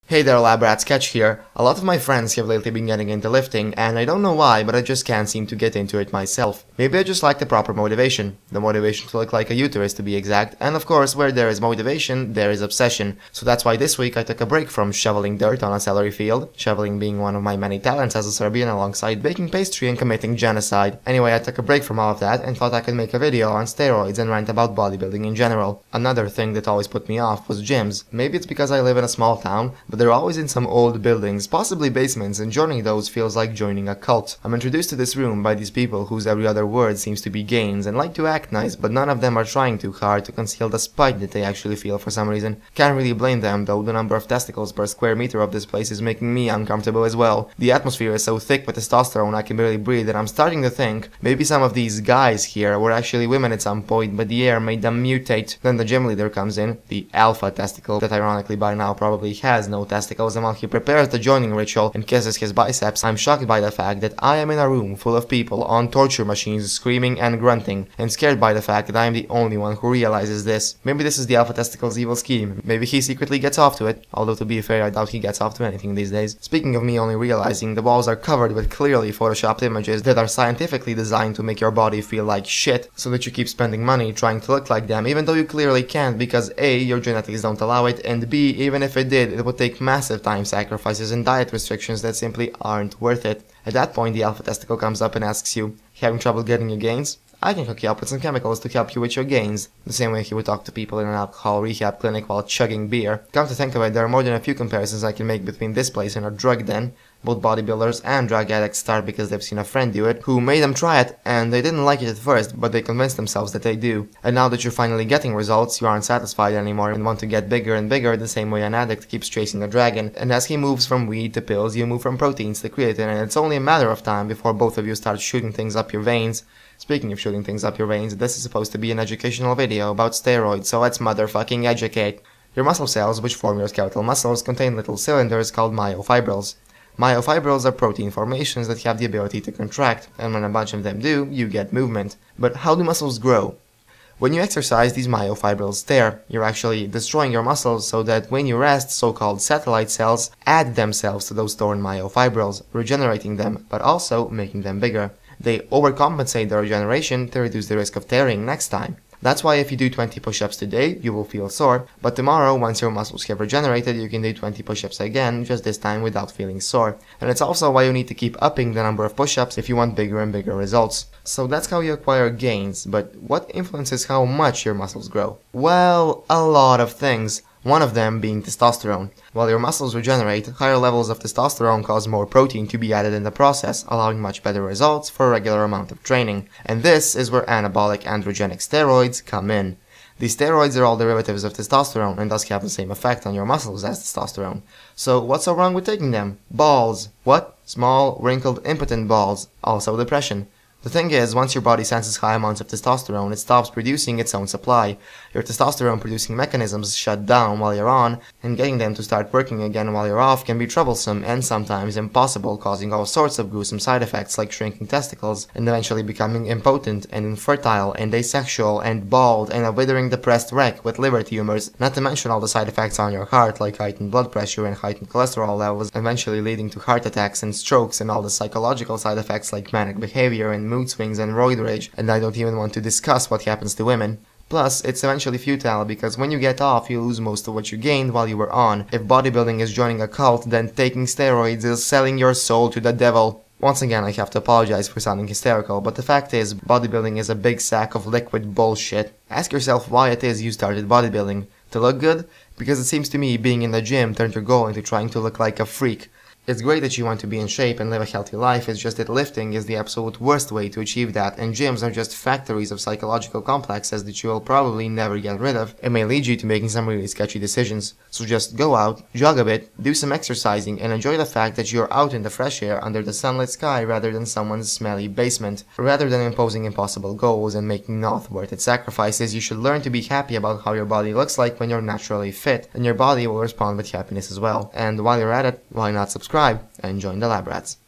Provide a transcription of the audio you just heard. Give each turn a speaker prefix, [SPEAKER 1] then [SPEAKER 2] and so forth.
[SPEAKER 1] Hey there, lab rats, Catch here. A lot of my friends have lately been getting into lifting, and I don't know why, but I just can't seem to get into it myself. Maybe I just lack the proper motivation. The motivation to look like a uterus, to be exact, and of course, where there is motivation, there is obsession. So that's why this week I took a break from shoveling dirt on a celery field, shoveling being one of my many talents as a Serbian alongside baking pastry and committing genocide. Anyway, I took a break from all of that and thought I could make a video on steroids and rant about bodybuilding in general. Another thing that always put me off was gyms. Maybe it's because I live in a small town, but they're always in some old buildings, possibly basements, and joining those feels like joining a cult. I'm introduced to this room by these people whose every other word seems to be gains and like to act nice, but none of them are trying too hard to conceal the spite that they actually feel for some reason. Can't really blame them, though the number of testicles per square meter of this place is making me uncomfortable as well. The atmosphere is so thick with testosterone I can barely breathe, and I'm starting to think maybe some of these guys here were actually women at some point, but the air made them mutate. Then the gym leader comes in, the alpha testicle, that ironically by now probably has no testicles, and while he prepares the joining ritual and kisses his biceps, I'm shocked by the fact that I am in a room full of people on torture machines screaming and grunting, and scared by the fact that I am the only one who realizes this. Maybe this is the alpha testicle's evil scheme. Maybe he secretly gets off to it, although to be fair I doubt he gets off to anything these days. Speaking of me only realizing, the walls are covered with clearly photoshopped images that are scientifically designed to make your body feel like shit, so that you keep spending money trying to look like them, even though you clearly can't because A, your genetics don't allow it, and B, even if it did, it would take massive time sacrifices and diet restrictions that simply aren't worth it. At that point, the alpha testicle comes up and asks you, having trouble getting your gains? I can hook you up with some chemicals to help you with your gains, the same way he would talk to people in an alcohol rehab clinic while chugging beer. Come to think of it, there are more than a few comparisons I can make between this place and a drug den. Both bodybuilders and drug addicts start because they've seen a friend do it, who made them try it, and they didn't like it at first, but they convinced themselves that they do. And now that you're finally getting results, you aren't satisfied anymore and want to get bigger and bigger, the same way an addict keeps chasing a dragon. And as he moves from weed to pills, you move from proteins to creatine, and it's only a matter of time before both of you start shooting things up your veins. Speaking of shooting things up your veins, this is supposed to be an educational video about steroids, so let's motherfucking educate. Your muscle cells, which form your skeletal muscles, contain little cylinders called myofibrils. Myofibrils are protein formations that have the ability to contract, and when a bunch of them do, you get movement. But how do muscles grow? When you exercise, these myofibrils tear. You're actually destroying your muscles so that when you rest, so-called satellite cells add themselves to those torn myofibrils, regenerating them, but also making them bigger. They overcompensate the regeneration to reduce the risk of tearing next time. That's why if you do 20 push-ups today, you will feel sore, but tomorrow, once your muscles have regenerated, you can do 20 push-ups again, just this time without feeling sore. And it's also why you need to keep upping the number of push-ups if you want bigger and bigger results. So that's how you acquire gains, but what influences how much your muscles grow? Well, a lot of things. One of them being testosterone. While your muscles regenerate, higher levels of testosterone cause more protein to be added in the process, allowing much better results for a regular amount of training. And this is where anabolic-androgenic steroids come in. These steroids are all derivatives of testosterone and thus have the same effect on your muscles as testosterone. So what's so wrong with taking them? Balls. What? Small, wrinkled, impotent balls. Also depression. The thing is, once your body senses high amounts of testosterone, it stops producing its own supply. Your testosterone producing mechanisms shut down while you're on, and getting them to start working again while you're off can be troublesome and sometimes impossible, causing all sorts of gruesome side effects like shrinking testicles, and eventually becoming impotent and infertile and asexual and bald and a withering depressed wreck with liver tumors, not to mention all the side effects on your heart like heightened blood pressure and heightened cholesterol levels, eventually leading to heart attacks and strokes, and all the psychological side effects like manic behavior and mood swings and roid rage, and I don't even want to discuss what happens to women. Plus, it's eventually futile because when you get off, you lose most of what you gained while you were on. If bodybuilding is joining a cult, then taking steroids is selling your soul to the devil. Once again, I have to apologize for sounding hysterical, but the fact is, bodybuilding is a big sack of liquid bullshit. Ask yourself why it is you started bodybuilding. To look good? Because it seems to me being in the gym turned your goal into trying to look like a freak. It's great that you want to be in shape and live a healthy life, it's just that lifting is the absolute worst way to achieve that, and gyms are just factories of psychological complexes that you will probably never get rid of. It may lead you to making some really sketchy decisions. So just go out, jog a bit, do some exercising, and enjoy the fact that you're out in the fresh air under the sunlit sky rather than someone's smelly basement. Rather than imposing impossible goals and making not worth it sacrifices, you should learn to be happy about how your body looks like when you're naturally fit, and your body will respond with happiness as well. And while you're at it, why not subscribe and join the lab rats.